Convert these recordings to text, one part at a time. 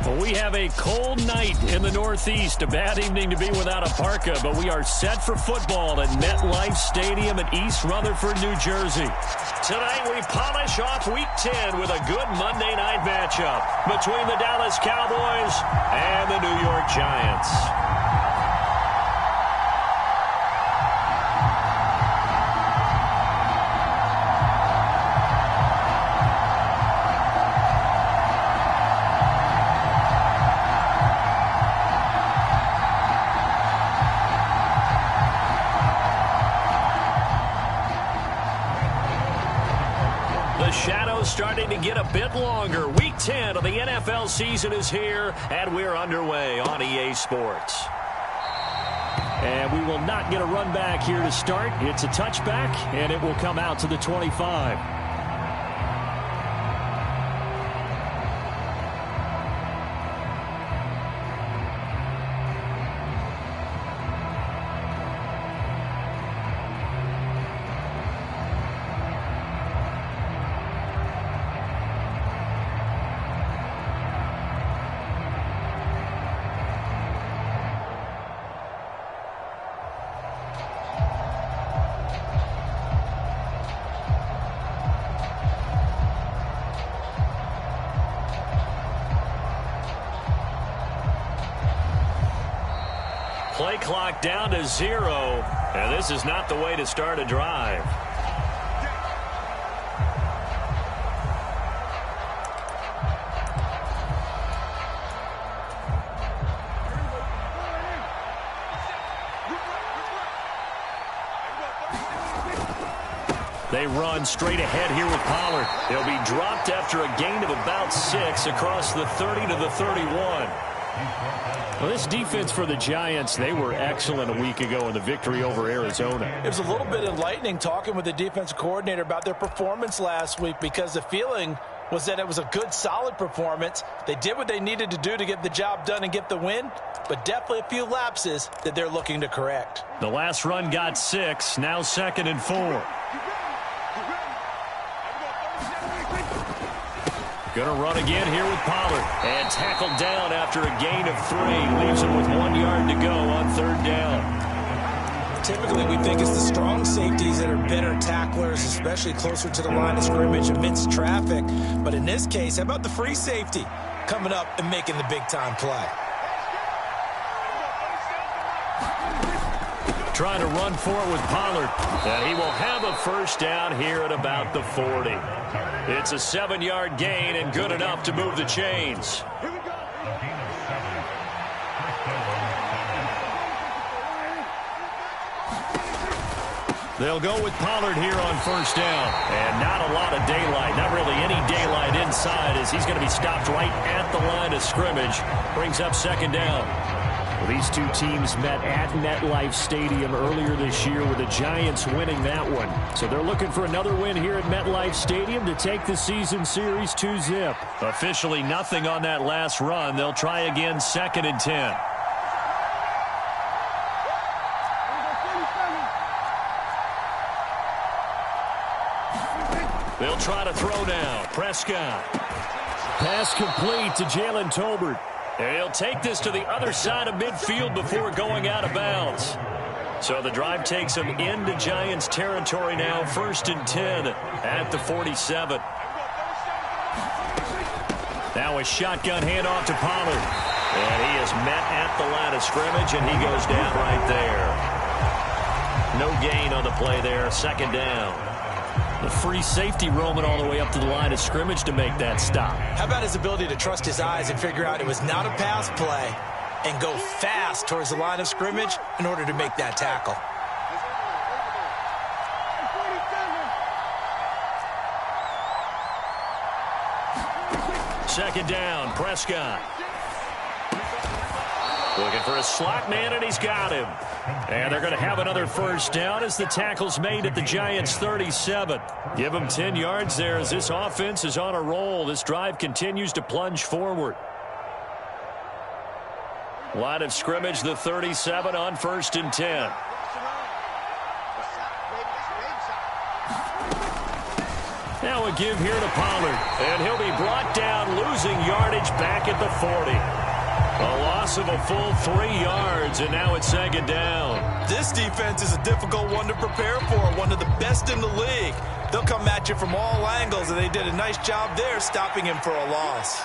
Well, we have a cold night in the Northeast. A bad evening to be without a parka, but we are set for football at MetLife Stadium in East Rutherford, New Jersey. Tonight we polish off Week 10 with a good Monday night matchup between the Dallas Cowboys and the New York Giants. Shadows starting to get a bit longer. Week 10 of the NFL season is here, and we're underway on EA Sports. And we will not get a run back here to start. It's a touchback, and it will come out to the 25. Play clock down to 0, and this is not the way to start a drive. They run straight ahead here with Pollard. He'll be dropped after a gain of about 6 across the 30 to the 31. Well, this defense for the Giants, they were excellent a week ago in the victory over Arizona. It was a little bit enlightening talking with the defensive coordinator about their performance last week, because the feeling was that it was a good, solid performance. They did what they needed to do to get the job done and get the win, but definitely a few lapses that they're looking to correct. The last run got 6, now 2nd and 4. Going to run again here with Pollard. And tackled down after a gain of 3. Leaves him with 1 yard to go on 3rd down. Typically, we think it's the strong safeties that are better tacklers, especially closer to the line of scrimmage amidst traffic. But in this case, how about the free safety coming up and making the big-time play? Trying to run for it with Pollard. And he will have a first down here at about the 40. It's a 7-yard gain and good enough to move the chains. They'll go with Pollard here on first down. And not a lot of daylight. Not really any daylight inside, as he's going to be stopped right at the line of scrimmage. Brings up 2nd down. Well, these two teams met at MetLife Stadium earlier this year, with the Giants winning that one. So they're looking for another win here at MetLife Stadium to take the season series 2-zip. Officially nothing on that last run. They'll try again 2nd and 10. They'll try to throw now. Prescott. Pass complete to Jalen Tolbert. And he'll take this to the other side of midfield before going out of bounds. So the drive takes him into Giants territory now. 1st and 10 at the 47. Now a shotgun handoff to Pollard. And he is met at the line of scrimmage, and he goes down right there. No gain on the play there. 2nd down. The free safety roaming all the way up to the line of scrimmage to make that stop. How about his ability to trust his eyes and figure out it was not a pass play and go fast towards the line of scrimmage in order to make that tackle? Second down, Prescott. Looking for a slot man, and he's got him. And they're going to have another first down as the tackle's made at the Giants' 37. Give them 10 yards there as this offense is on a roll. This drive continues to plunge forward. Line of scrimmage, the 37 on 1st and 10. Now a to give here to Pollard. And he'll be brought down, losing yardage back at the 40. A loss of a full 3 yards, and now it's second down. This defense is a difficult one to prepare for, one of the best in the league. They'll come at you from all angles, and they did a nice job there stopping him for a loss.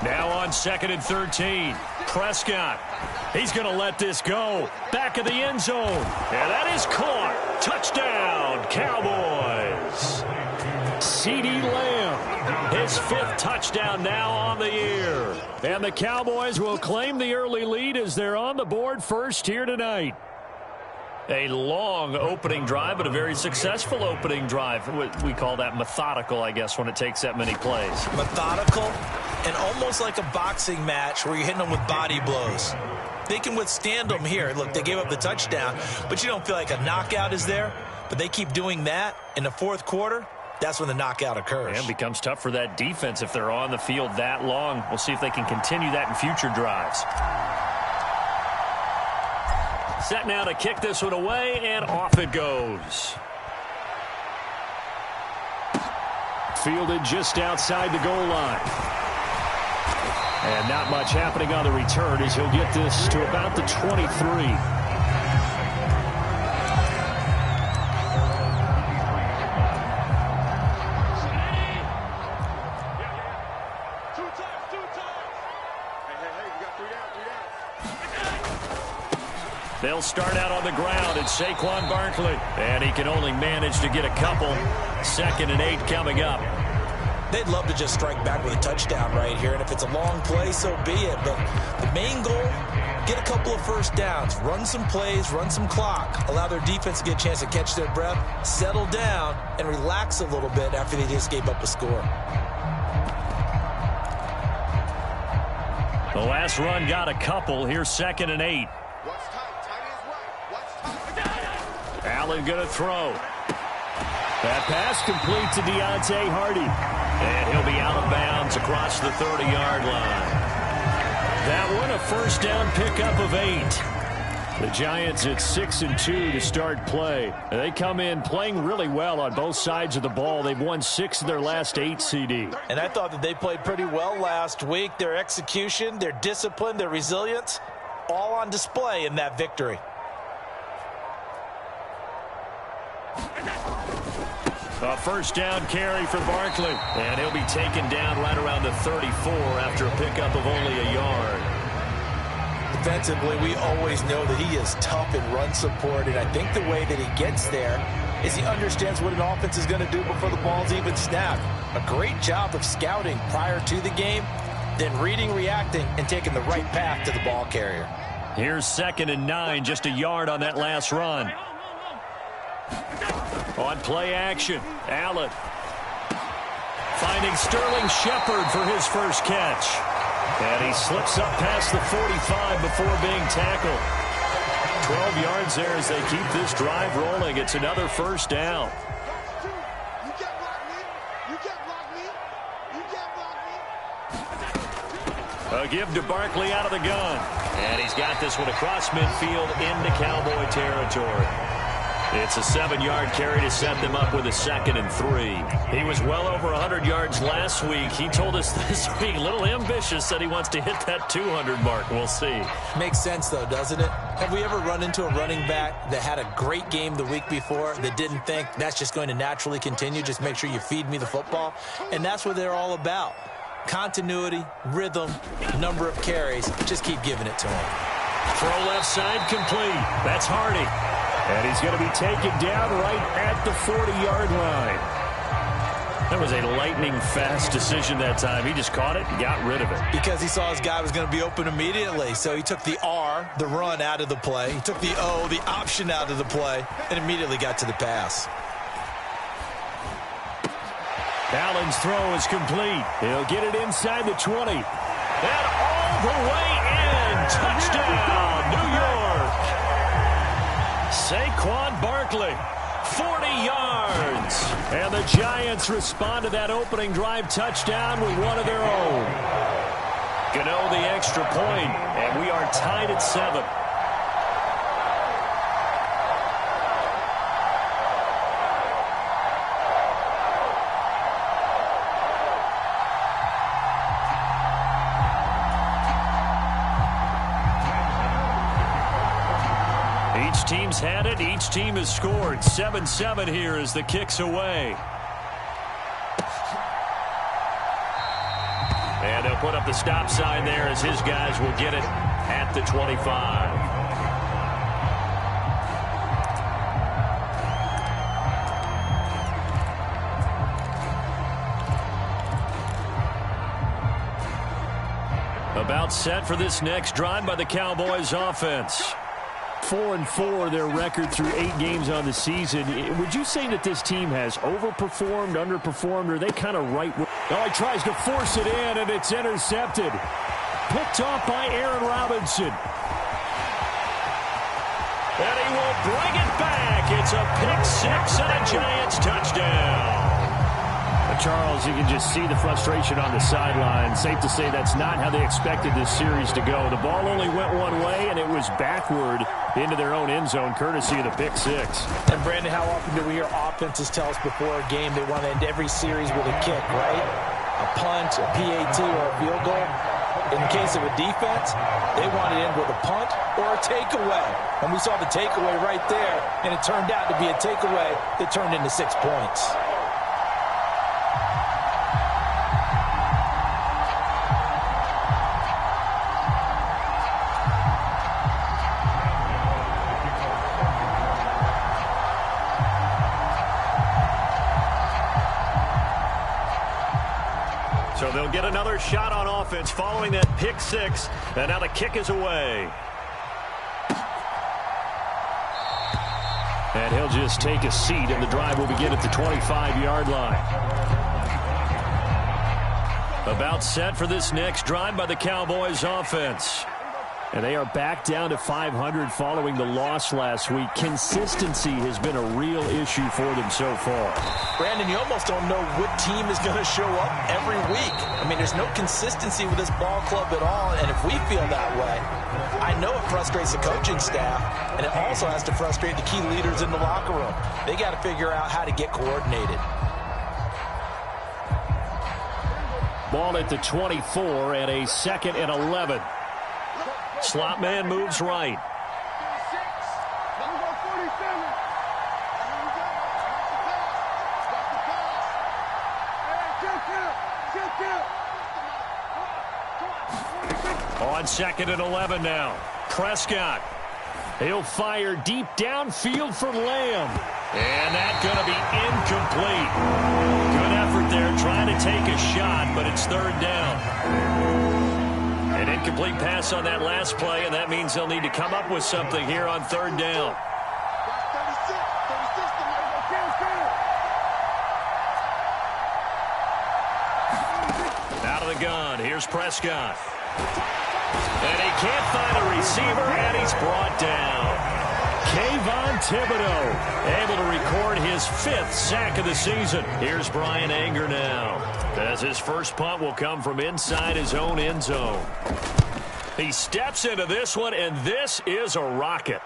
Now on 2nd and 13. Prescott. He's going to let this go. Back of the end zone. And that is caught. Touchdown, Cowboys. CeeDee Lamb, his 5th touchdown now on the year. And the Cowboys will claim the early lead as they're on the board first here tonight. A long opening drive, but a very successful opening drive. We call that methodical, I guess, when it takes that many plays. Methodical and almost like a boxing match where you're hitting them with body blows. They can withstand them here. Look, they gave up the touchdown, but you don't feel like a knockout is there. But they keep doing that in the 4th quarter. That's when the knockout occurs. And it becomes tough for that defense if they're on the field that long. We'll see if they can continue that in future drives. Set now to kick this one away, and off it goes. Fielded just outside the goal line. And not much happening on the return as he'll get this to about the 23. They'll start out on the ground. It's Saquon Barkley. And he can only manage to get a couple. 2nd and 8 coming up. They'd love to just strike back with a touchdown right here. And if it's a long play, so be it. But the main goal, get a couple of first downs. Run some plays, run some clock. Allow their defense to get a chance to catch their breath, settle down, and relax a little bit after they just gave up a score. The last run got a couple. Here's 2nd and 8. Allen going to throw. That pass complete to Deontay Hardy. And he'll be out of bounds across the 30-yard line. That one a first down pickup of 8. The Giants at 6-2 to start play. And they come in playing really well on both sides of the ball. They've won 6 of their last 8, CD. And I thought that they played pretty well last week. Their execution, their discipline, their resilience, all on display in that victory. A first down carry for Barkley. And he'll be taken down right around the 34 after a pickup of only a yard. Defensively, we always know that he is tough in run support, and I think the way that he gets there is he understands what an offense is going to do before the ball's even snapped. A great job of scouting prior to the game, then reading, reacting, and taking the right path to the ball carrier. Here's 2nd and 9, just a yard on that last run. On play action, Allen finding Sterling Shepard for his first catch. And he slips up past the 45 before being tackled. 12 yards there as they keep this drive rolling. It's another first down. A give to Barkley out of the gun. And he's got this one across midfield into Cowboy territory. It's a 7-yard carry to set them up with a 2nd and 3. He was well over 100 yards last week. He told us this week, a little ambitious, said he wants to hit that 200 mark. We'll see. Makes sense, though, doesn't it? Have we ever run into a running back that had a great game the week before that didn't think that's just going to naturally continue? Just make sure you feed me the football. And that's what they're all about. Continuity, rhythm, number of carries. Just keep giving it to him. Throw left side complete. That's Hardy. And he's going to be taken down right at the 40-yard line. That was a lightning-fast decision that time. He just caught it and got rid of it. Because he saw his guy was going to be open immediately. So he took the R, the run, out of the play. He took the O, the option, out of the play, and immediately got to the pass. Allen's throw is complete. He'll get it inside the 20. And all the way in. Touchdown, New York. Saquon Barkley, 40 yards. And the Giants respond to that opening drive touchdown with one of their own. Gano the extra point, and we are tied at 7. Each team's had it. Each team has scored. 7-7 here as the kick's away. And they'll put up the stop sign there as his guys will get it at the 25. About set for this next drive by the Cowboys offense. 4-4 their record through 8 games on the season. Would you say that this team has overperformed, underperformed, or are they kind of right? Oh, he tries to force it in, and it's intercepted. Picked off by Aaron Robinson. And he will bring it back. It's a pick 6 and a Giants touchdown. Charles, you can just see the frustration on the sideline. Safe to say that's not how they expected this series to go. The ball only went one way, and it was backward into their own end zone, courtesy of the pick 6. And, Brandon, how often do we hear offenses tell us before a game they want to end every series with a kick, right? A punt, a PAT, or a field goal. In the case of a defense, they want to end with a punt or a takeaway. And we saw the takeaway right there, and it turned out to be a takeaway that turned into 6 points. So they'll get another shot on offense following that pick 6. And now the kick is away. And he'll just take a seat, and the drive will begin at the 25-yard line. About set for this next drive by the Cowboys offense. And they are back down to 500 following the loss last week. Consistency has been a real issue for them so far. Brandon, you almost don't know what team is going to show up every week. I mean, there's no consistency with this ball club at all, and if we feel that way, I know it frustrates the coaching staff, and it also has to frustrate the key leaders in the locker room. They got to figure out how to get coordinated. Ball at the 24 and a 2nd and 11. Slot man moves right. On 2nd and 11 now. Prescott. He'll fire deep downfield for Lamb. And that's going to be incomplete. Good effort there trying to take a shot, but it's 3rd down. An incomplete pass on that last play, and that means they'll need to come up with something here on 3rd down. Out of the gun, here's Prescott. And he can't find a receiver, and he's brought down. Kayvon Thibodeau able to record his 5th sack of the season. Here's Brian Anger now, as his first punt will come from inside his own end zone. He steps into this one, and this is a rocket.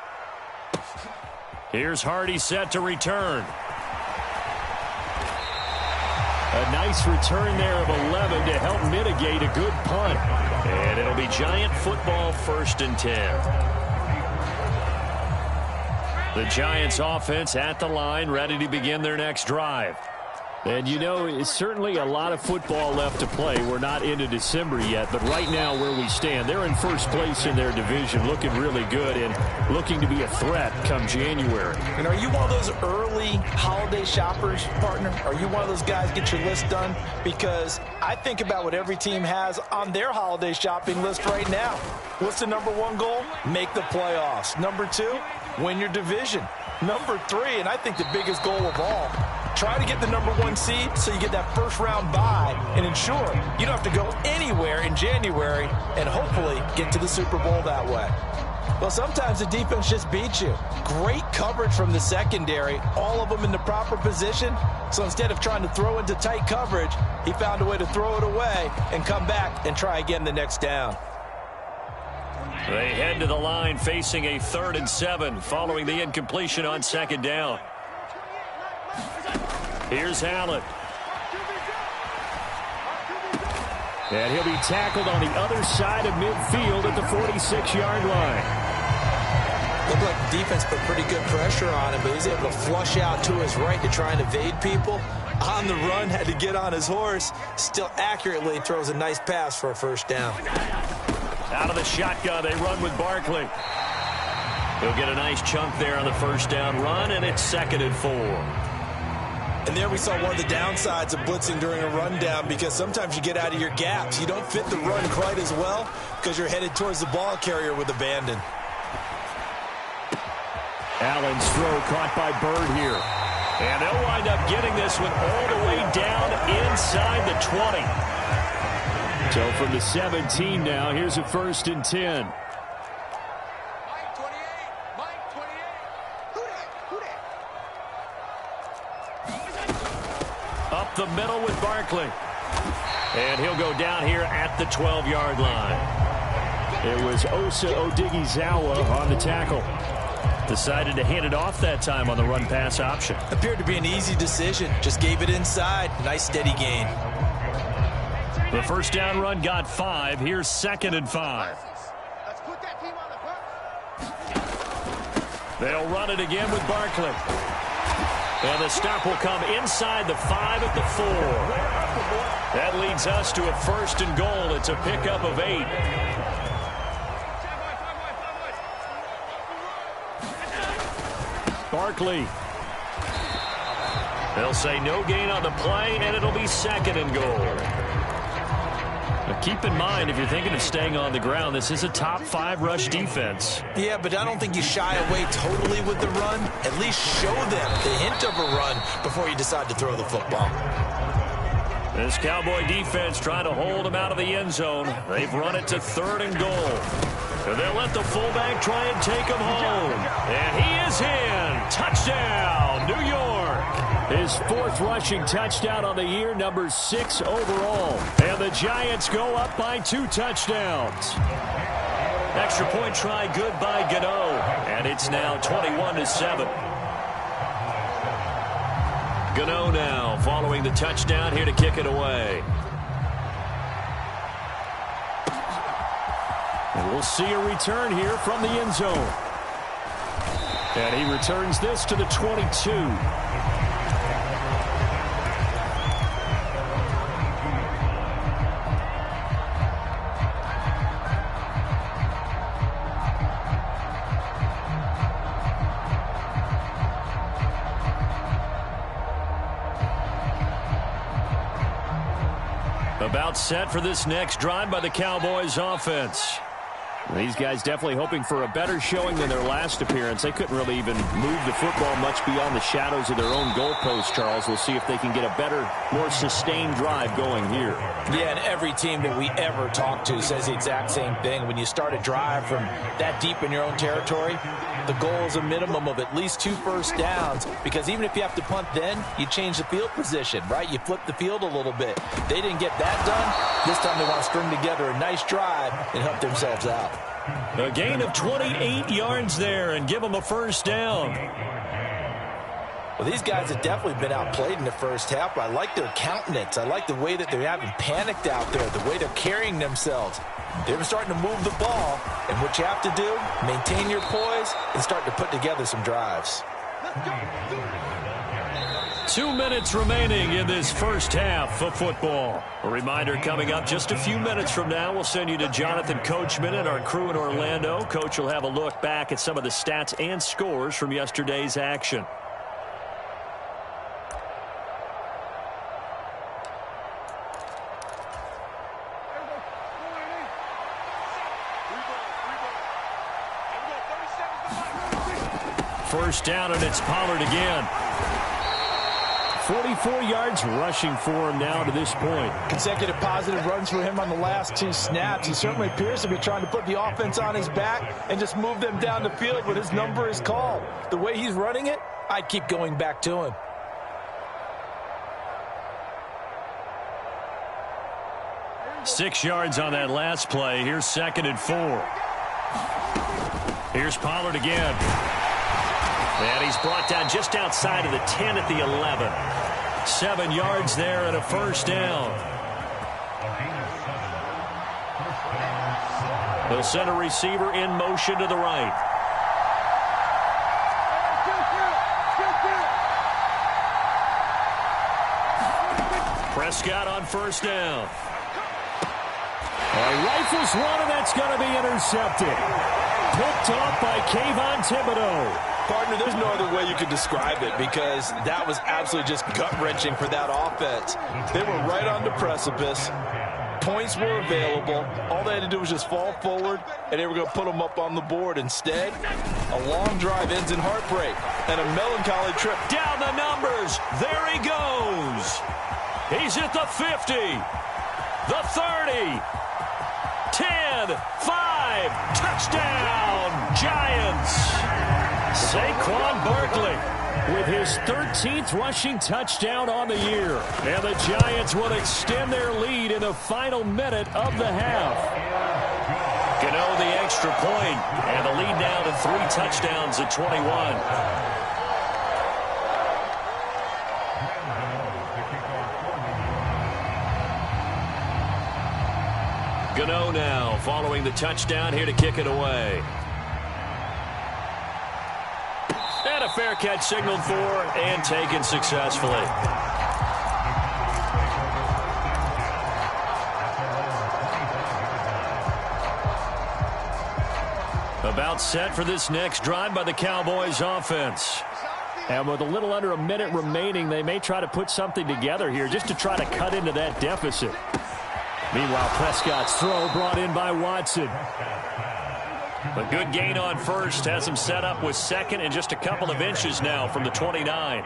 Here's Hardy set to return. A nice return there of 11 to help mitigate a good punt. And it'll be Giant football, 1st and 10. The Giants offense at the line, ready to begin their next drive. And, you know, it's certainly a lot of football left to play. We're not into December yet, but right now where we stand, they're in first place in their division, looking really good and looking to be a threat come January. And are you one of those early holiday shoppers, partner? Are you one of those guys get your list done? Because I think about what every team has on their holiday shopping list right now. What's the #1 goal? Make the playoffs. #2, win your division. #3, and I think the biggest goal of all, try to get the #1 seed so you get that first-round bye and ensure you don't have to go anywhere in January and hopefully get to the Super Bowl that way. Well, sometimes the defense just beats you. Great coverage from the secondary, all of them in the proper position. So instead of trying to throw into tight coverage, he found a way to throw it away and come back and try again the next down. They head to the line facing a 3rd and 7 following the incompletion on 2nd down. Here's Allen. And he'll be tackled on the other side of midfield at the 46-yard line. Looked like the defense put pretty good pressure on him, but he's able to flush out to his right to try and evade people. On the run, had to get on his horse. Still accurately throws a nice pass for a 1st down. Out of the shotgun, they run with Barkley. He'll get a nice chunk there on the 1st down run, and it's 2nd and 4. And there we saw one of the downsides of blitzing during a rundown, because sometimes you get out of your gaps. You don't fit the run quite as well because you're headed towards the ball carrier with abandon. Allen's throw caught by Bird here. And they'll wind up getting this one all the way down inside the 20. So from the 17 now, here's a 1st and 10. Up the middle with Barkley. And he'll go down here at the 12-yard line. It was Osa Odighizuwa on the tackle. Decided to hand it off that time on the run-pass option. Appeared to be an easy decision. Just gave it inside. Nice steady gain. The 1st down run got 5. Here's 2nd and 5. They'll run it again with Barkley. And the stop will come inside the 5 at the 4. That leads us to a 1st and goal. It's a pickup of 8. Barkley. They'll say no gain on the play, and it'll be 2nd and goal. Now keep in mind, if you're thinking of staying on the ground, this is a top 5 rush defense. Yeah, but I don't think you shy away totally with the run. At least show them the hint of a run before you decide to throw the football. This Cowboy defense trying to hold him out of the end zone. They've run it to 3rd and goal. And they'll let the fullback try and take him home. And he is in. Touchdown, New York. His 4th rushing touchdown on the year, number 6 overall. And the Giants go up by 2 touchdowns. Extra point try good by Gano. And it's now 21-7. Gano now following the touchdown here to kick it away. And we'll see a return here from the end zone. And he returns this to the 22. About set for this next drive by the Cowboys offense. These guys definitely hoping for a better showing than their last appearance. They couldn't really even move the football much beyond the shadows of their own goalpost, Charles. We'll see if they can get a better, more sustained drive going here. Yeah, and every team that we ever talk to says the exact same thing. When you start a drive from that deep in your own territory, the goal is a minimum of at least 2 first downs, because even if you have to punt then, you change the field position, right? You flip the field a little bit. They didn't get that done. This time they want to string together a nice drive and help themselves out. A gain of 28 yards there and give them a first down. Well, these guys have definitely been outplayed in the first half. I like their countenance. I like the way that they haven't panicked out there, the way they're carrying themselves. They're starting to move the ball, and what you have to do, maintain your poise and start to put together some drives. 2 minutes remaining in this first half of football. A reminder coming up just a few minutes from now, we'll send you to Jonathan Coachman and our crew in Orlando. Coach will have a look back at some of the stats and scores from yesterday's action. First down, and it's Pollard again. 44 yards rushing for him now to this point. Consecutive positive runs for him on the last 2 snaps. He certainly appears to be trying to put the offense on his back and just move them down the field when his number is called. The way he's running it, I'd keep going back to him. Six yards on that last play. Here's 2nd and 4. Here's Pollard again. And he's brought down just outside of the 10 at the 11. 7 yards there and a first down. They'll send a receiver in motion to the right. Prescott on first down. Rifles one, and that's going to be intercepted. Picked off by Kayvon Thibodeau. Partner, there's no other way you could describe it because that was absolutely just gut-wrenching for that offense. They were right on the precipice. Points were available. All they had to do was just fall forward, and they were going to put them up on the board. Instead, a long drive ends in heartbreak and a melancholy trip. Down the numbers. There he goes. He's at the 50, the 30, 10, 5, touchdown, Giants. Saquon Barkley with his 13th rushing touchdown on the year. And the Giants will extend their lead in the final minute of the half. Gano the extra point, and the lead now to 3 touchdowns at 21. Gano now following the touchdown here to kick it away. And a fair catch signaled for and taken successfully. About set for this next drive by the Cowboys offense. And with a little under a minute remaining, they may try to put something together here just to try to cut into that deficit. Meanwhile, Prescott's throw brought in by Watson. A good gain on first has him set up with 2nd and just a couple of inches now from the 29.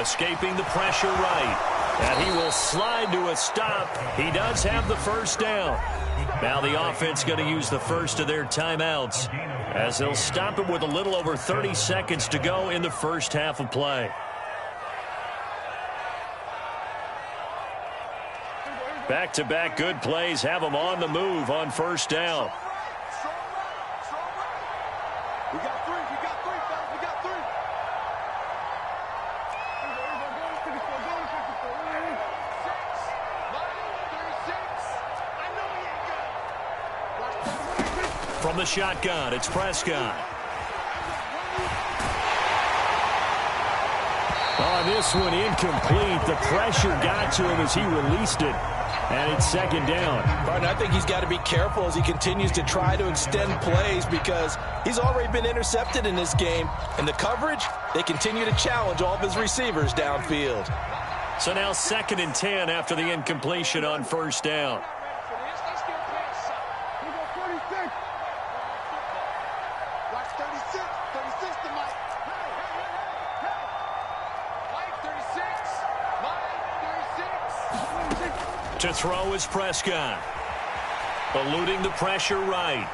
Escaping the pressure right. And he will slide to a stop. He does have the first down. Now the offense going to use the first of their timeouts as they'll stop him with a little over 30 seconds to go in the first half of play. Back-to-back good plays have them on the move on first down. We got 3, fellas, we got 3. From the shotgun, it's Prescott. On this one, incomplete. The pressure got to him as he released it. And it's 2nd down. Martin, I think he's got to be careful as he continues to try to extend plays because he's already been intercepted in this game. And the coverage, they continue to challenge all of his receivers downfield. So now 2nd and 10 after the incompletion on first down. To throw is Prescott. Eluding the pressure right.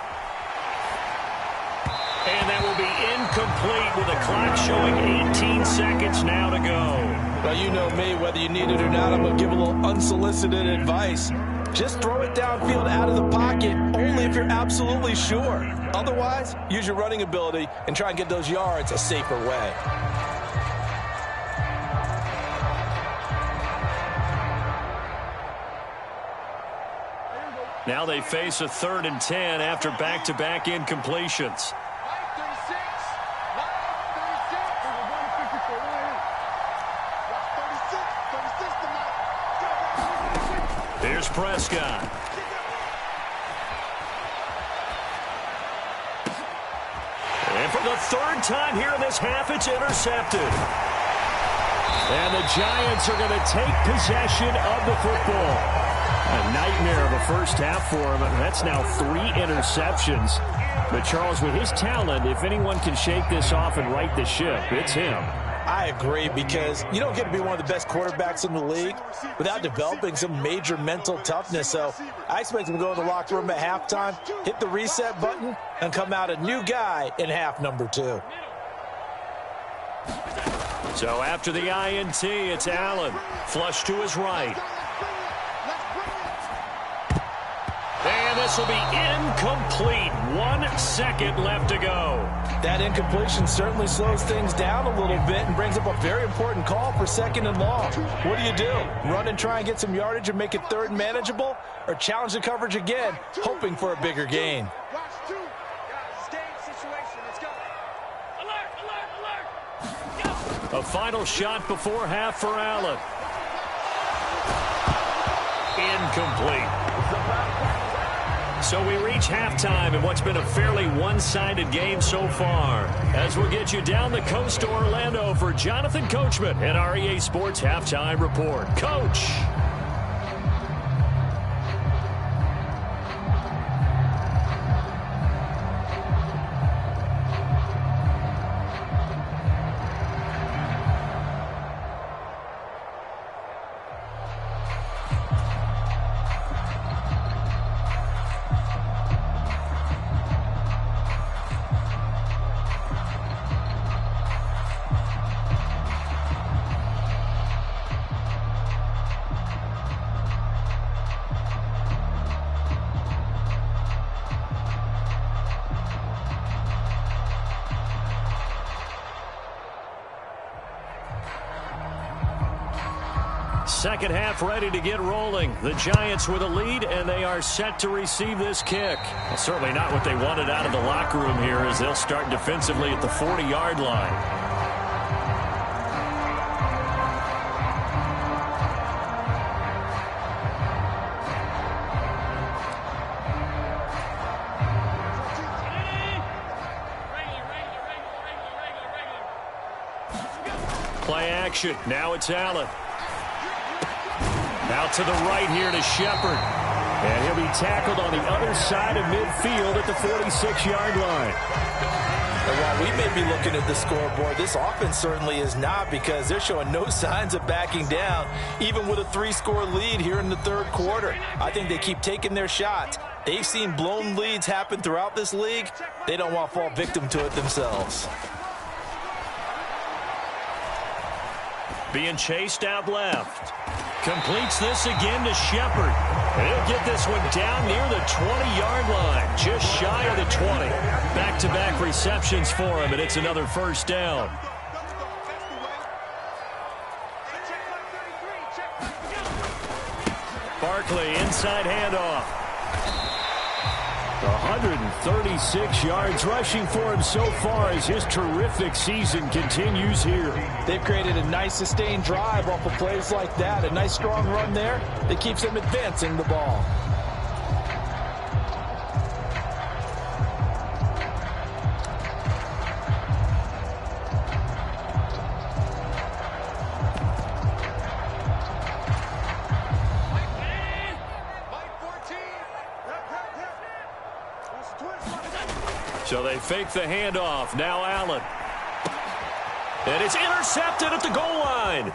And that will be incomplete with a clock showing 18 seconds now to go. Well, you know me, whether you need it or not, I'm going to give a little unsolicited advice. Just throw it downfield out of the pocket, only if you're absolutely sure. Otherwise, use your running ability and try and get those yards a safer way. Now they face a 3rd and 10 after back-to-back incompletions. Here's Prescott. And for the 3rd time here in this half, it's intercepted. And the Giants are going to take possession of the football. A nightmare of a first half for him. That's now 3 interceptions. But, Charles, with his talent, if anyone can shake this off and right the ship, it's him. I agree, because you don't get to be one of the best quarterbacks in the league without developing some major mental toughness. So I expect him to go in the locker room at halftime, hit the reset button, and come out a new guy in half number 2. So after the INT, it's Allen. Flush to his right. And this will be incomplete. 1 second left to go. That incompletion certainly slows things down a little bit and brings up a very important call for 2nd and long. What do? Run and try and get some yardage and make it 3rd manageable, or challenge the coverage again, hoping for a bigger gain? A final shot before half for Allen. Incomplete. So we reach halftime in what's been a fairly one-sided game so far. As we'll get you down the coast to Orlando for Jonathan Coachman at our EA Sports Halftime Report. Coach. Second half ready to get rolling. The Giants with a lead, and they are set to receive this kick. Well, certainly not what they wanted out of the locker room here, as they'll start defensively at the 40-yard line. Play action. Now it's Allen. Out to the right here to Shepard. And he'll be tackled on the other side of midfield at the 46-yard line. And while we may be looking at the scoreboard, this offense certainly is not, because they're showing no signs of backing down, even with a 3-score lead here in the 3rd quarter. I think they keep taking their shots. They've seen blown leads happen throughout this league. They don't want to fall victim to it themselves. Being chased out left. Completes this again to Shepard. And he'll get this one down near the 20-yard line, just shy of the 20. Back-to-back receptions for him, and it's another first down. Barkley, inside handoff. 136 yards rushing for him so far as his terrific season continues here. They've created a nice sustained drive off of plays like that. A nice strong run there that keeps them advancing the ball. So they fake the handoff. Now Allen. And it's intercepted at the goal line.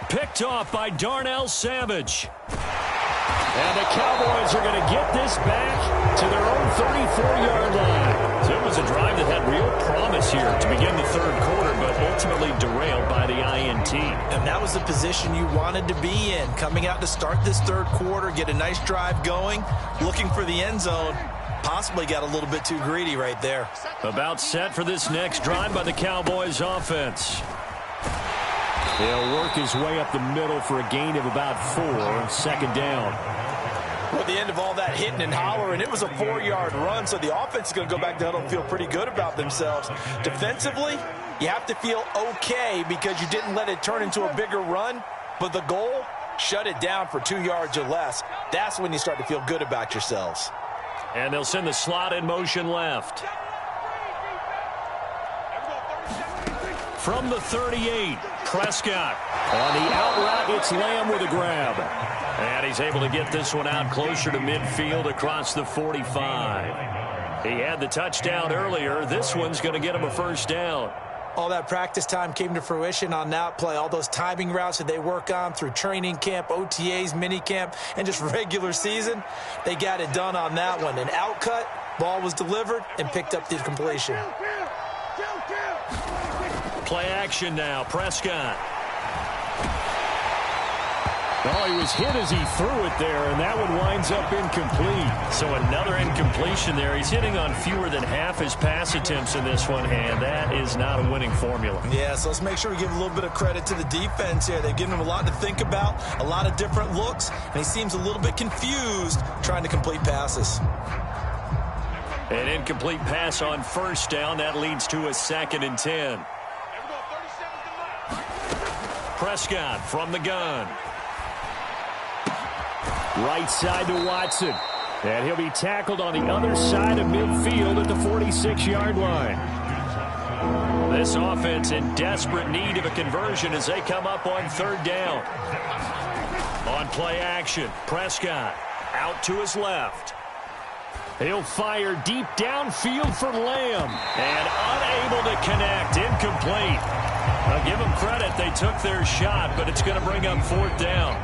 Picked off by Darnell Savage. And the Cowboys are going to get this back to their own 34-yard line. So it was a drive that had real promise here to begin the 3rd quarter, but ultimately derailed by the INT. And that was the position you wanted to be in, coming out to start this 3rd quarter, get a nice drive going, looking for the end zone. Possibly got a little bit too greedy right there. About set for this next drive by the Cowboys offense. He'll work his way up the middle for a gain of about 4, 2nd down. Well, at the end of all that hitting and hollering, it was a 4-yard run, so the offense is going to go back to huddle and feel pretty good about themselves. Defensively, you have to feel okay because you didn't let it turn into a bigger run, but the goal, shut it down for 2 yards or less. That's when you start to feel good about yourselves. And they'll send the slot in motion left. From the 38, Prescott. On the out route, it's Lamb with a grab. And he's able to get this one out closer to midfield across the 45. He had the touchdown earlier. This one's going to get him a first down. All that practice time came to fruition on that play. All those timing routes that they work on through training camp, OTAs, minicamp, and just regular season, they got it done on that one. An outcut, ball was delivered, and picked up the completion. Play action now, Prescott. Oh, he was hit as he threw it there, and that one winds up incomplete. So another incompletion there. He's hitting on fewer than half his pass attempts in this one, and that is not a winning formula. Yeah, so let's make sure we give a little bit of credit to the defense here. They've given him a lot to think about, a lot of different looks, and he seems a little bit confused trying to complete passes. An incomplete pass on first down. That leads to a 2nd and 10. Prescott from the gun. Right side to Watson. And he'll be tackled on the other side of midfield at the 46-yard line. This offense in desperate need of a conversion as they come up on 3rd down. On play action, Prescott out to his left. He'll fire deep downfield for Lamb. And unable to connect. Incomplete. I'll give them credit. They took their shot, but it's going to bring up 4th down.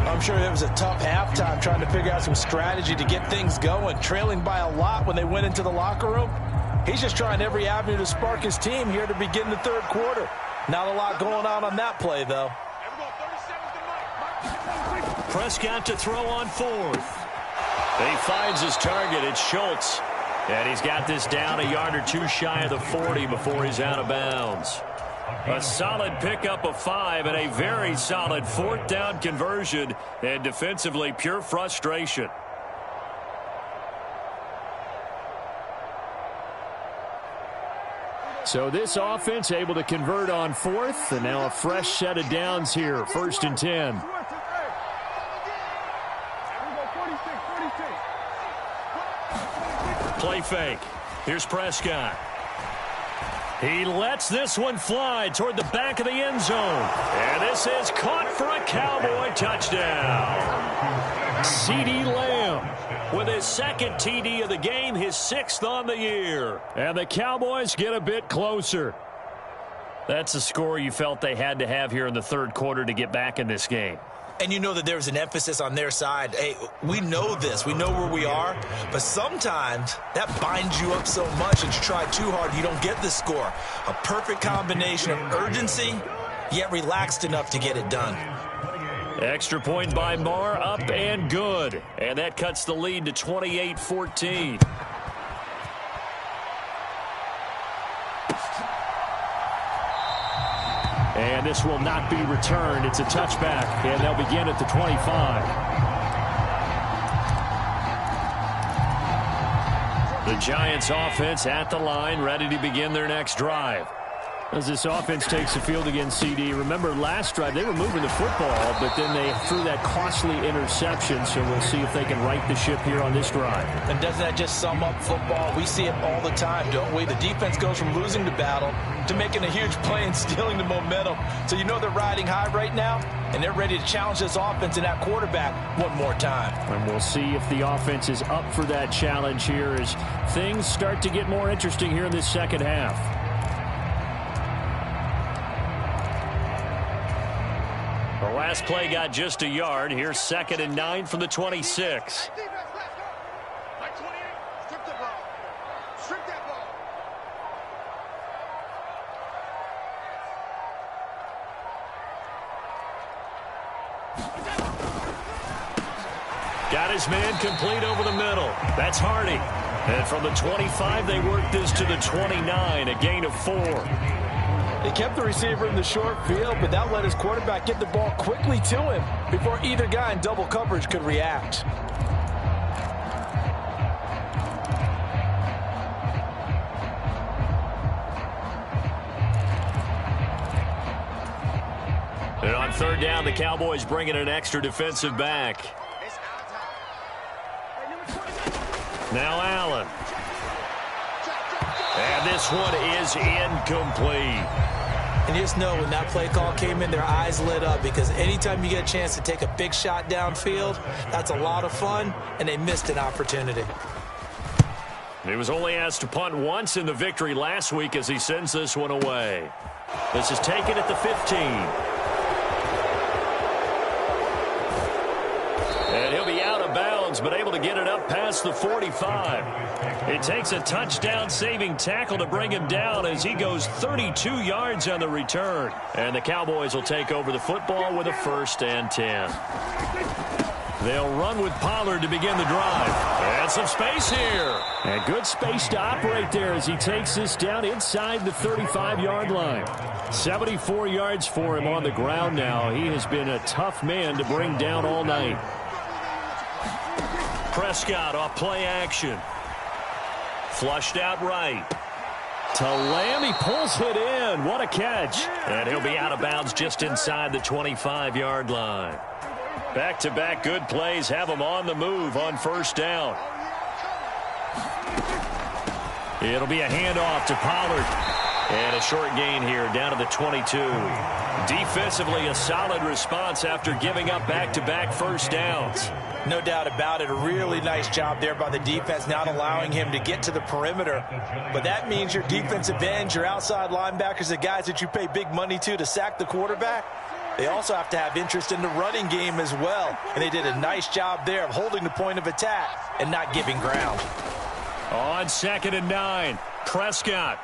I'm sure it was a tough halftime trying to figure out some strategy to get things going. Trailing by a lot when they went into the locker room. He's just trying every avenue to spark his team here to begin the 3rd quarter. Not a lot going on that play, though. Prescott to throw on 4th. He finds his target. It's Schultz. And he's got this down a yard or 2 shy of the 40 before he's out of bounds. A solid pickup of 5 and a very solid 4th down conversion. And defensively, pure frustration. So this offense able to convert on 4th. And now a fresh set of downs here. 1st and 10. Play fake. Here's Prescott. He lets this one fly toward the back of the end zone. And this is caught for a Cowboy touchdown. CeeDee Lamb with his 2nd TD of the game, his 6th on the year. And the Cowboys get a bit closer. That's a score you felt they had to have here in the 3rd quarter to get back in this game. And you know that there was an emphasis on their side. Hey, we know this. We know where we are. But sometimes that binds you up so much that you try too hard, you don't get the score. A perfect combination of urgency, yet relaxed enough to get it done. Extra point by Marr, up and good. And that cuts the lead to 28-14. And this will not be returned. It's a touchback, and they'll begin at the 25. The Giants offense at the line, ready to begin their next drive. As this offense takes the field against CD, remember last drive they were moving the football, but then they threw that costly interception, so we'll see if they can right the ship here on this drive. And doesn't that just sum up football? We see it all the time, don't we? The defense goes from losing the battle to making a huge play and stealing the momentum. So you know they're riding high right now, and they're ready to challenge this offense and that quarterback one more time. And we'll see if the offense is up for that challenge here as things start to get more interesting here in this 2nd half. The last play got just a yard. Here's 2nd and 9 from the 26. Got his man complete over the middle. That's Hardy. And from the 25, they work this to the 29, a gain of 4. They kept the receiver in the short field, but that let his quarterback get the ball quickly to him before either guy in double coverage could react. And on 3rd down, the Cowboys bring in an extra defensive back. Now Allen. And this one is incomplete. And you just know when that play call came in, their eyes lit up, because anytime you get a chance to take a big shot downfield, that's a lot of fun, and they missed an opportunity. He was only asked to punt once in the victory last week as he sends this one away. This is taken at the 15. And he'll be out of bounds, but able to get it up past the 45. It takes a touchdown-saving tackle to bring him down as he goes 32 yards on the return. And the Cowboys will take over the football with a 1st and 10. They'll run with Pollard to begin the drive. And some space here. And good space to operate there as he takes this down inside the 35-yard line. 74 yards for him on the ground now. He has been a tough man to bring down all night. Prescott off play action. Flushed out right. To Lamb, he pulls it in. What a catch. And he'll be out of bounds just inside the 25-yard line. Back-to-back good plays have him on the move on 1st down. It'll be a handoff to Pollard. And a short gain here down to the 22. Defensively, a solid response after giving up back-to-back 1st downs. No doubt about it. A really nice job there by the defense, not allowing him to get to the perimeter. But that means your defensive ends, your outside linebackers, the guys that you pay big money to sack the quarterback, they also have to have interest in the running game as well. And they did a nice job there of holding the point of attack and not giving ground. On 2nd and 9, Prescott.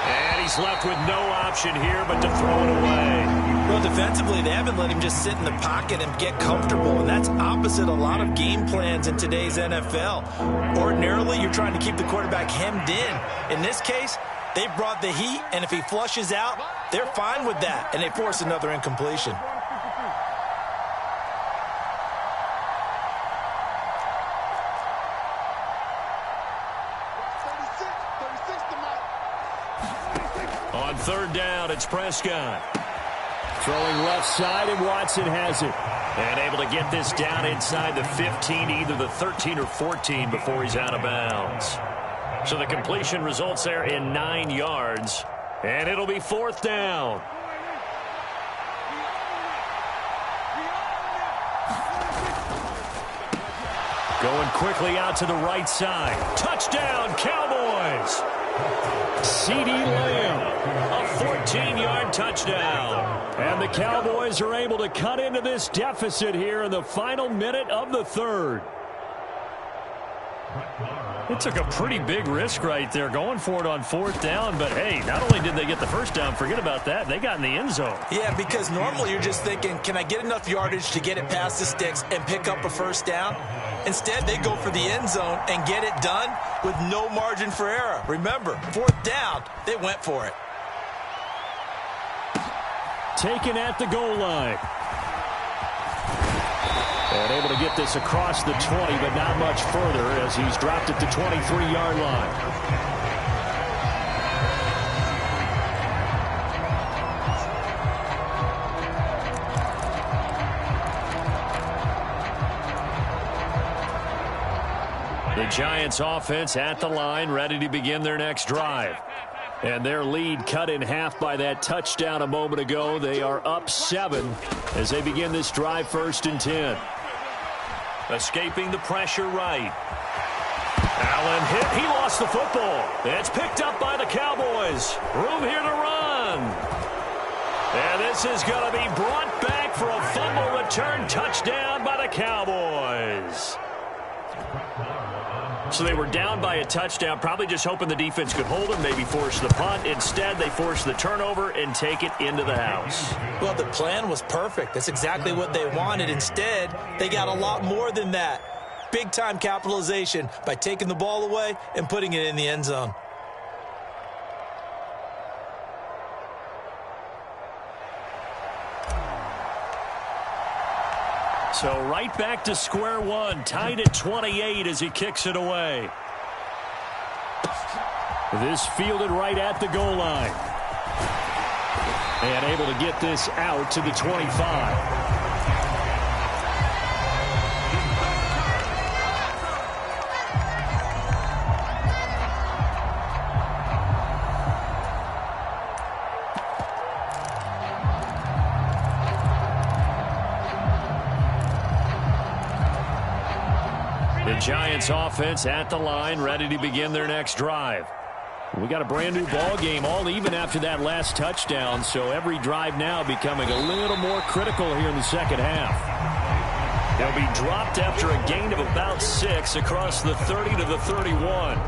And he's left with no option here but to throw it away. Well, defensively, they haven't let him just sit in the pocket and get comfortable, and that's opposite a lot of game plans in today's NFL. Ordinarily, you're trying to keep the quarterback hemmed in. In this case, they brought the heat, and if he flushes out, they're fine with that, and they force another incompletion. On 3rd down, it's Prescott. Throwing left side, and Watson has it. And able to get this down inside the 15, either the 13 or 14 before he's out of bounds. So the completion results there in 9 yards. And it'll be 4th down. Going quickly out to the right side. Touchdown, Cowboys! CeeDee Lamb, a 14-yard touchdown. And the Cowboys are able to cut into this deficit here in the final minute of the 3rd. It took a pretty big risk right there going for it on 4th down. But, hey, not only did they get the 1st down, forget about that, they got in the end zone. Yeah, because normally you're just thinking, can I get enough yardage to get it past the sticks and pick up a 1st down? Instead, they go for the end zone and get it done with no margin for error. Remember, 4th down, they went for it. Taken at the goal line. And able to get this across the 20, but not much further as he's dropped at the 23-yard line. The Giants offense at the line, ready to begin their next drive. And their lead cut in half by that touchdown a moment ago. They are up 7 as they begin this drive, 1st and 10. Escaping the pressure right. Allen hit. He lost the football. It's picked up by the Cowboys. Room here to run. And this is going to be brought back for a fumble return touchdown by the Cowboys. So they were down by a touchdown, probably just hoping the defense could hold them, maybe force the punt. Instead, they force the turnover and take it into the house. Well, the plan was perfect. That's exactly what they wanted. Instead, they got a lot more than that. Big-time capitalization by taking the ball away and putting it in the end zone. So right back to square one, tied at 28 as he kicks it away. This fielded right at the goal line. And able to get this out to the 25. Giants offense at the line, ready to begin their next drive. We got a brand new ball game, all even after that last touchdown, so every drive now becoming a little more critical here in the second half. They'll be dropped after a gain of about 6 across the 30 to the 31.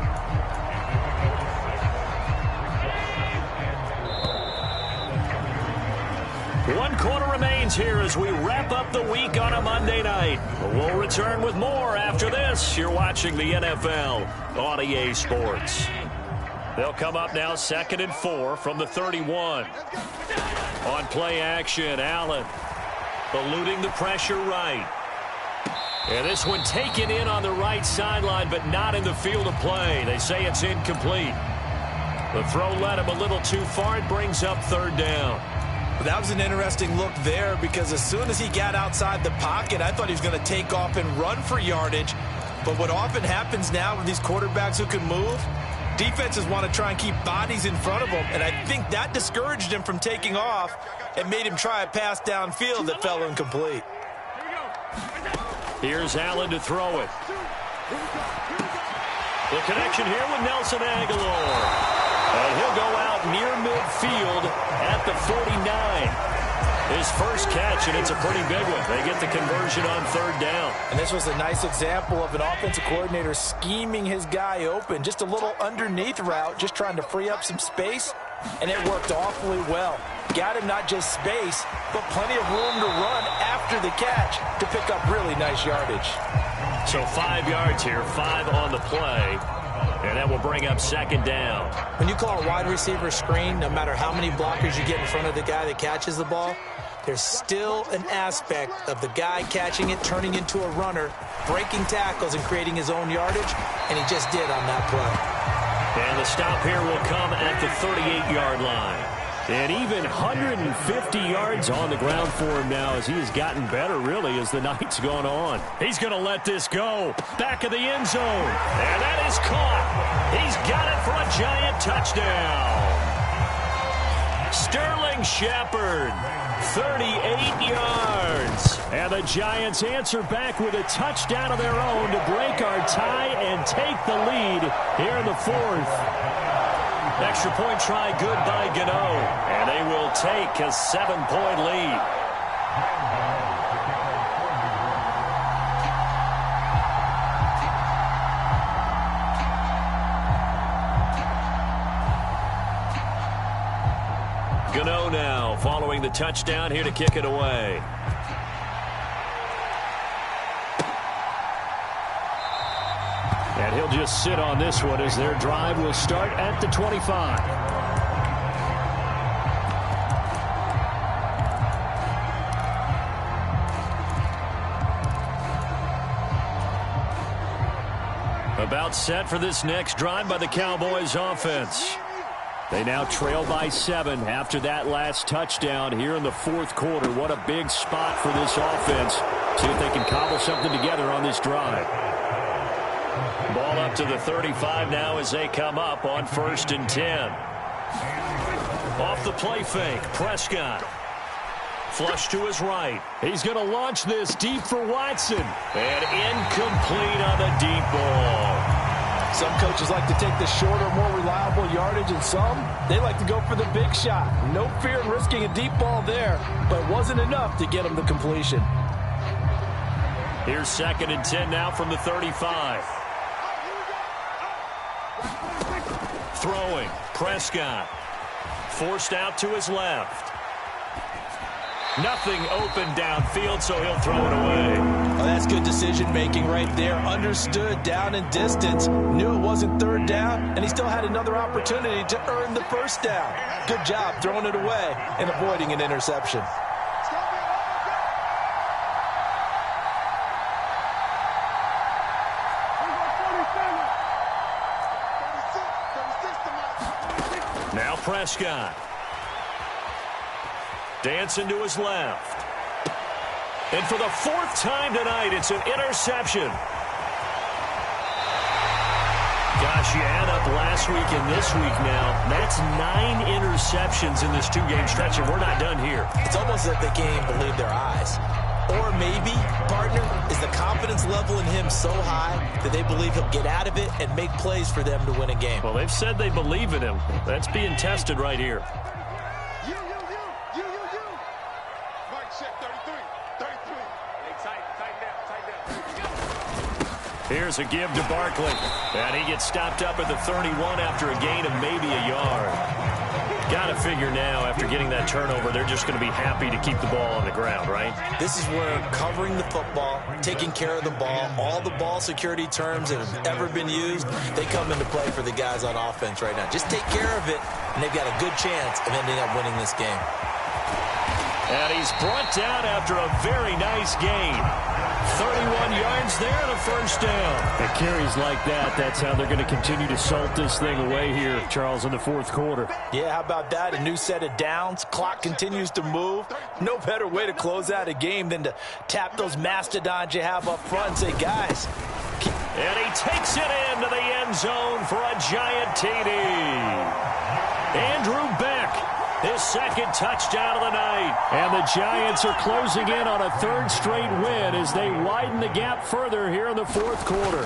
One quarter remains here as we wrap up the week on a Monday night. We'll return with more after this. You're watching the NFL on EA Sports. They'll come up now 2nd and 4 from the 31. On play action, Allen eluding the pressure right. And this one taken in on the right sideline, but not in the field of play. They say it's incomplete. The throw led him a little too far. It brings up 3rd down. That was an interesting look there because as soon as he got outside the pocket, I thought he was going to take off and run for yardage. But what often happens now with these quarterbacks who can move, defenses want to try and keep bodies in front of them. And I think that discouraged him from taking off and made him try a pass downfield that fell incomplete. Here's Allen to throw it. The connection here with Nelson Aguilar. And he'll go out near midfield at the 49. His first catch, and it's a pretty big one. They get the conversion on 3rd down. And this was a nice example of an offensive coordinator scheming his guy open. Just a little underneath route, just trying to free up some space, and it worked awfully well. Got him not just space, but plenty of room to run after the catch to pick up really nice yardage. So 5 yards here, 5 on the play. And that will bring up 2nd down. When you call a wide receiver screen, no matter how many blockers you get in front of the guy that catches the ball, there's still an aspect of the guy catching it, turning into a runner, breaking tackles and creating his own yardage, and he just did on that play. And the stop here will come at the 38-yard line. And even 150 yards on the ground for him now as he has gotten better, really, as the night's gone on. He's going to let this go. Back of the end zone. And that is caught. He's got it for a Giant touchdown. Sterling Shepard, 38 yards. And the Giants answer back with a touchdown of their own to break our tie and take the lead here in the 4th. Extra point try good by Gano. And they will take a 7-point lead. Gano now following the touchdown here to kick it away. And he'll just sit on this one as their drive will start at the 25. About set for this next drive by the Cowboys offense. They now trail by 7 after that last touchdown here in the 4th quarter. What a big spot for this offense. See if they can cobble something together on this drive. Ball up to the 35 now as they come up on 1st and 10. Off the play fake, Prescott. Flush to his right. He's going to launch this deep for Watson. And incomplete on the deep ball. Some coaches like to take the shorter, more reliable yardage, and some, they like to go for the big shot. No fear in risking a deep ball there, but it wasn't enough to get him the completion. Here's 2nd and 10 now from the 35. Throwing, Prescott. Forced out to his left. Nothing open downfield, so he'll throw it away. Oh, that's good decision-making right there. Understood down and distance. Knew it wasn't 3rd down, and he still had another opportunity to earn the 1st down. Good job throwing it away and avoiding an interception. Now Prescott. Dancing to his left. And for the 4th time tonight, it's an interception. Gosh, you add up last week and this week now. That's 9 interceptions in this 2-game stretch, and we're not done here. It's almost like they can't even believe their eyes. Or maybe, partner, is the confidence level in him so high that they believe he'll get out of it and make plays for them to win a game. Well, they've said they believe in him. That's being tested right here. You. Mike check 33. Hey, tighten down. Here's a give to Barkley. And he gets stopped up at the 31 after a gain of maybe a yard. Got to figure now, after getting that turnover, they're just going to be happy to keep the ball on the ground, right? This is where covering the football, taking care of the ball, all the ball security terms that have ever been used, they come into play for the guys on offense right now. Just take care of it, and they've got a good chance of ending up winning this game. And he's brought down after a very nice gain. 31 yards there and a first down. And carries like that, that's how they're going to continue to salt this thing away here, Charles, in the fourth quarter. Yeah, how about that? A new set of downs. Clock continues to move. No better way to close out a game than to tap those mastodons you have up front and say, guys. And he takes it into the end zone for a giant TD. Andrew Beck, his second touchdown of the night. And the Giants are closing in on a third straight win as they widen the gap further here in the fourth quarter.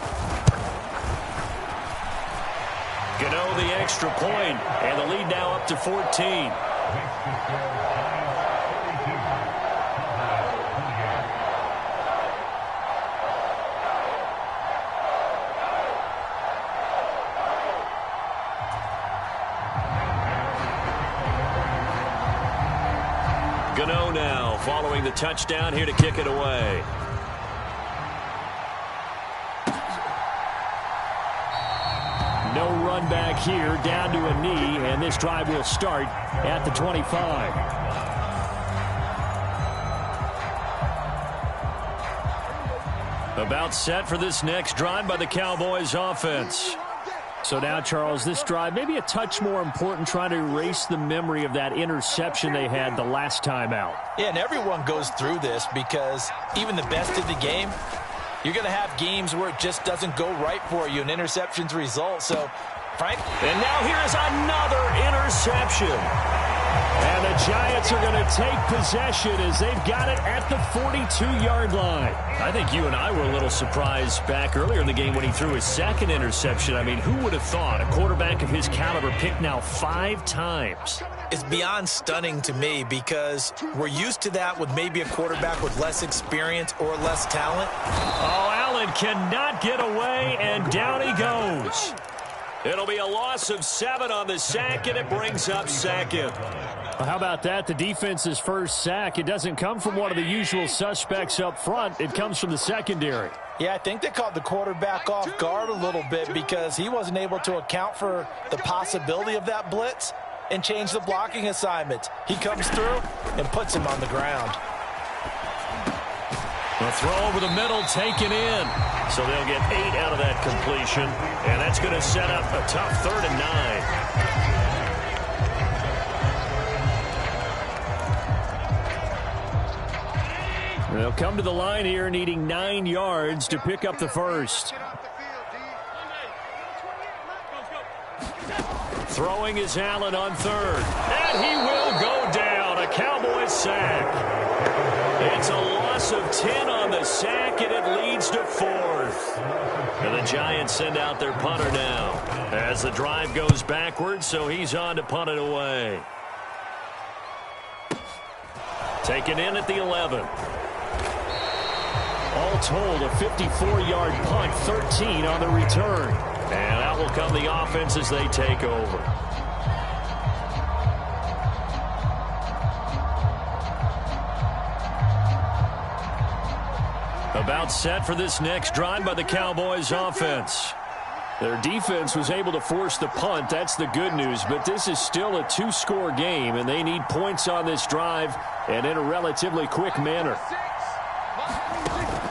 Gano the extra point, and the lead now up to 14. Gano now following the touchdown here to kick it away. No run back here, down to a knee, and this drive will start at the 25. About set for this next drive by the Cowboys offense. So now, Charles, this drive maybe a touch more important, trying to erase the memory of that interception they had the last time out. Yeah, and everyone goes through this because even the best of the game, you're going to have games where it just doesn't go right for you, and interceptions result. So, Frank. And now here is another interception. And the Giants are going to take possession as they've got it at the 42-yard line. I think you and I were a little surprised back earlier in the game when he threw his second interception. I mean, who would have thought a quarterback of his caliber picked now 5 times? It's beyond stunning to me because we're used to that with maybe a quarterback with less experience or less talent. Oh, Allen cannot get away, and down he goes. It'll be a loss of 7 on the sack, and it brings up second. Well, how about that? The defense's first sack. It doesn't come from one of the usual suspects up front. It comes from the secondary. Yeah, I think they caught the quarterback off guard a little bit because he wasn't able to account for the possibility of that blitz and change the blocking assignments. He comes through and puts him on the ground. The throw over the middle taken in. So they'll get 8 out of that completion. And that's going to set up a tough 3rd and 9. They'll come to the line here needing 9 yards to pick up the first. Throwing is Allen on 3rd. And he will go down. A Cowboys sack. It's a loss of 10 on the sack, and it leads to 4th. And the Giants send out their punter now as the drive goes backwards, so he's on to punt it away. Taken in at the 11. All told, a 54-yard punt, 13 on the return. And out will come the offense as they take over. About set for this next drive by the Cowboys offense. Their defense was able to force the punt. That's the good news. But this is still a 2-score game, and they need points on this drive and in a relatively quick manner.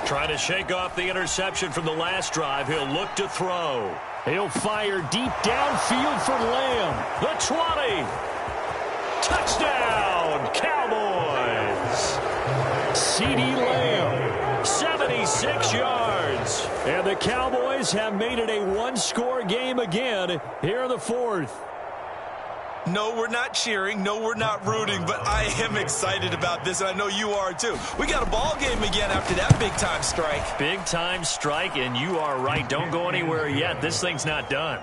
Trying to shake off the interception from the last drive. He'll look to throw. He'll fire deep downfield for Lamb. The 20. Touchdown, Cowboys. CeeDee Lamb. 76 yards. And the Cowboys have made it a 1-score game again here in the 4th. No, we're not cheering. No, we're not rooting. But I am excited about this, and I know you are too. We got a ball game again after that big-time strike. Big-time strike, and you are right. Don't go anywhere yet. This thing's not done.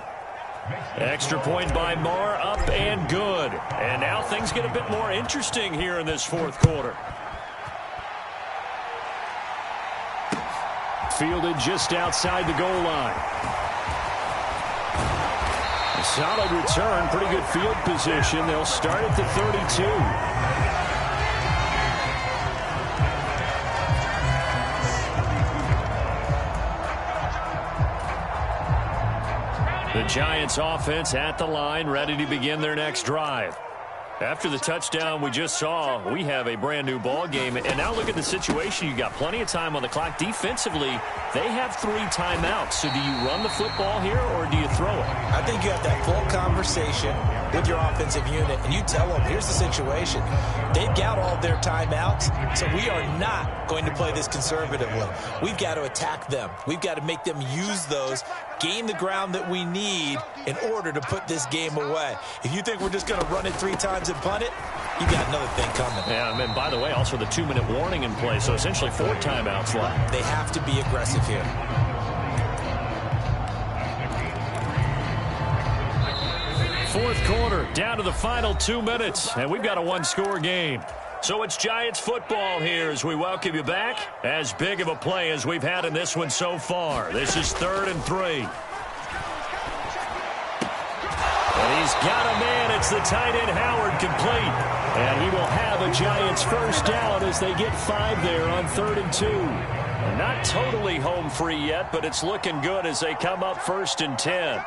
Extra point by Marr, up and good. And now things get a bit more interesting here in this fourth quarter. Fielded just outside the goal line. A solid return, pretty good field position. They'll start at the 32. The Giants offense at the line, ready to begin their next drive. After the touchdown we just saw, we have a brand new ball game. And now look at the situation. You got plenty of time on the clock. Defensively, they have 3 timeouts. So do you run the football here or do you throw it? I think you have that full conversation with your offensive unit, and you tell them, here's the situation. They've got all their timeouts, so we are not going to play this conservatively. We've got to attack them. We've got to make them use those, gain the ground that we need in order to put this game away. If you think we're just going to run it 3 times and punt it, you got another thing coming. Yeah, and by the way, also the 2-minute warning in play, so essentially 4 timeouts left. They have to be aggressive here. Fourth quarter, down to the final 2 minutes, and we've got a 1-score game. So it's Giants football here as we welcome you back. As big of a play as we've had in this one so far. This is 3rd and 3. And he's got a man. It's the tight end Howard complete. And he will have a Giants first down as they get 5 there on 3rd and 2. Not totally home free yet, but it's looking good as they come up 1st and 10.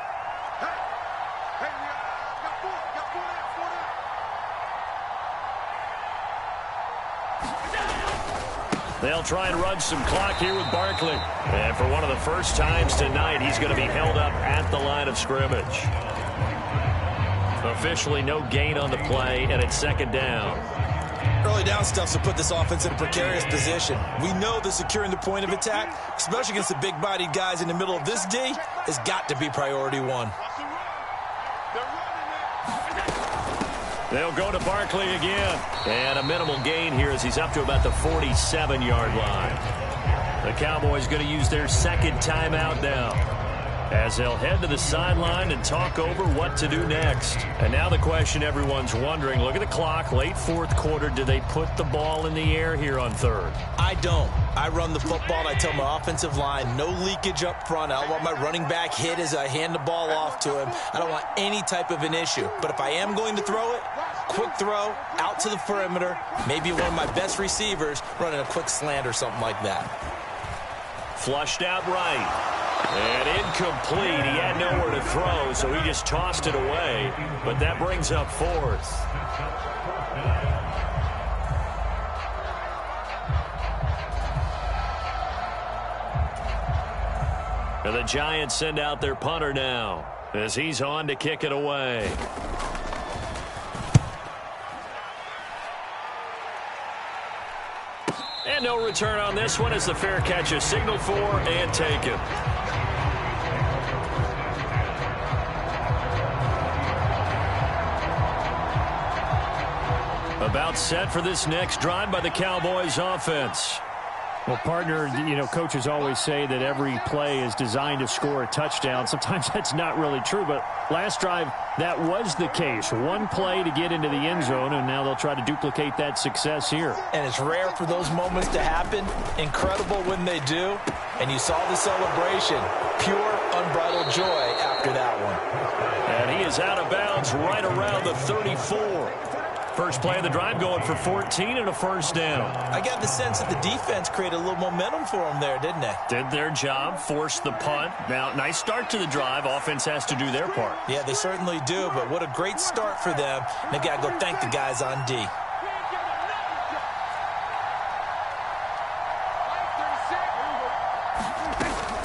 They'll try and run some clock here with Barkley. And for one of the first times tonight, he's going to be held up at the line of scrimmage. Officially no gain on the play, and it's 2nd down. Early down stuff to put this offense in a precarious position. We know that securing the point of attack, especially against the big-bodied guys in the middle of this D, has got to be priority 1. They'll go to Barkley again. And a minimal gain here as he's up to about the 47-yard line. The Cowboys going to use their 2nd timeout now, as they'll head to the sideline and talk over what to do next. And now the question everyone's wondering, look at the clock, late 4th quarter, do they put the ball in the air here on 3rd? I don't. I run the football, and I tell my offensive line, no leakage up front. I don't want my running back hit as I hand the ball off to him. I don't want any type of an issue. But if I am going to throw it, quick throw, out to the perimeter, maybe one of my best receivers running a quick slant or something like that. Flushed out right. And incomplete. He had nowhere to throw, so he just tossed it away. But that brings up 4th. And the Giants send out their punter now as he's on to kick it away. And no return on this one as the fair catch is signaled for and taken. About set for this next drive by the Cowboys offense. Well, partner, you know, coaches always say that every play is designed to score a touchdown. Sometimes that's not really true, but last drive, that was the case. One play to get into the end zone, and now they'll try to duplicate that success here. And it's rare for those moments to happen. Incredible when they do. And you saw the celebration. Pure, unbridled joy after that one. And he is out of bounds right around the 34. First play of the drive going for 14 and a first down. I got the sense that the defense created a little momentum for them there, didn't they? Did their job, forced the punt. Now, nice start to the drive. Offense has to do their part. Yeah, they certainly do, but what a great start for them. They got to go thank the guys on D.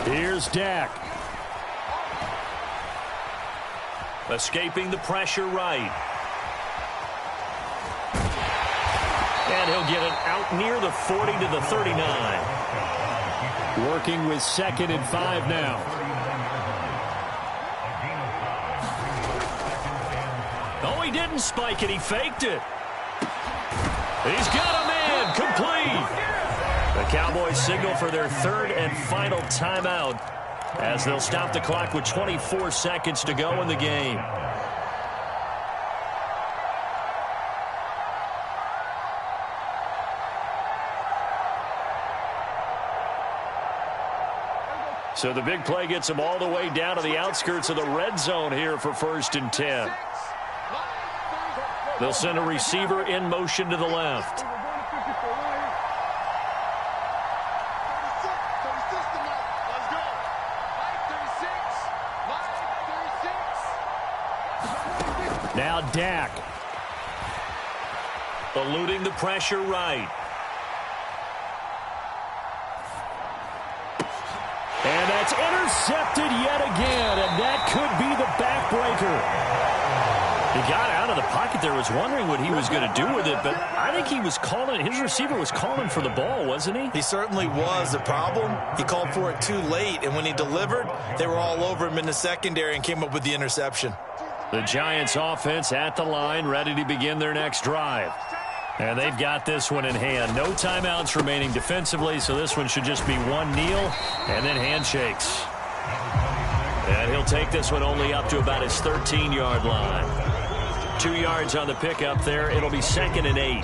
Here's Dak. Escaping the pressure right. And he'll get it out near the 40 to the 39. Working with 2nd and 5 now. Oh, he didn't spike it. He faked it. He's got a man. Complete. The Cowboys signal for their third and final timeout as they'll stop the clock with 24 seconds to go in the game. So the big play gets them all the way down to the outskirts of the red zone here for 1st and 10. They'll send a receiver in motion to the left. Now Dak. Eluding the pressure right. And that's intercepted yet again, and that could be the backbreaker. He got out of the pocket there, was wondering what he was going to do with it, but I think he was calling, his receiver was calling for the ball, wasn't he? He certainly was. The problem, he called for it too late, and when he delivered, they were all over him in the secondary and came up with the interception. The Giants offense at the line, ready to begin their next drive. And they've got this one in hand. No timeouts remaining defensively, so this one should just be one kneel and then handshakes. And he'll take this one only up to about his 13-yard line. 2 yards on the pickup there. It'll be 2nd and 8.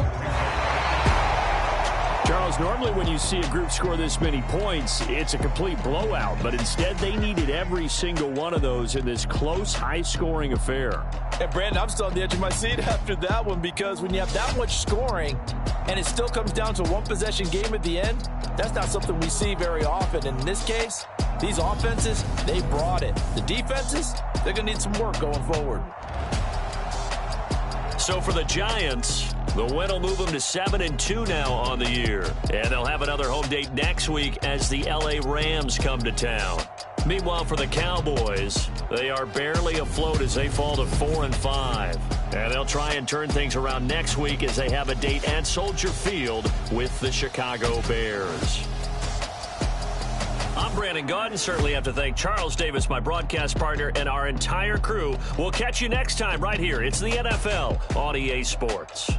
Charles, normally when you see a group score this many points, it's a complete blowout. But instead, they needed every single one of those in this close, high-scoring affair. And, Brandon, I'm still on the edge of my seat after that one because when you have that much scoring and it still comes down to one-possession game at the end, that's not something we see very often. In this case, these offenses, they brought it. The defenses, they're going to need some work going forward. So for the Giants, the win will move them to 7-2 now on the year. And they'll have another home date next week as the L.A. Rams come to town. Meanwhile, for the Cowboys, they are barely afloat as they fall to 4-5. And they'll try and turn things around next week as they have a date at Soldier Field with the Chicago Bears. I'm Brandon Gaudin. Certainly have to thank Charles Davis, my broadcast partner, and our entire crew. We'll catch you next time right here. It's the NFL on EA Sports.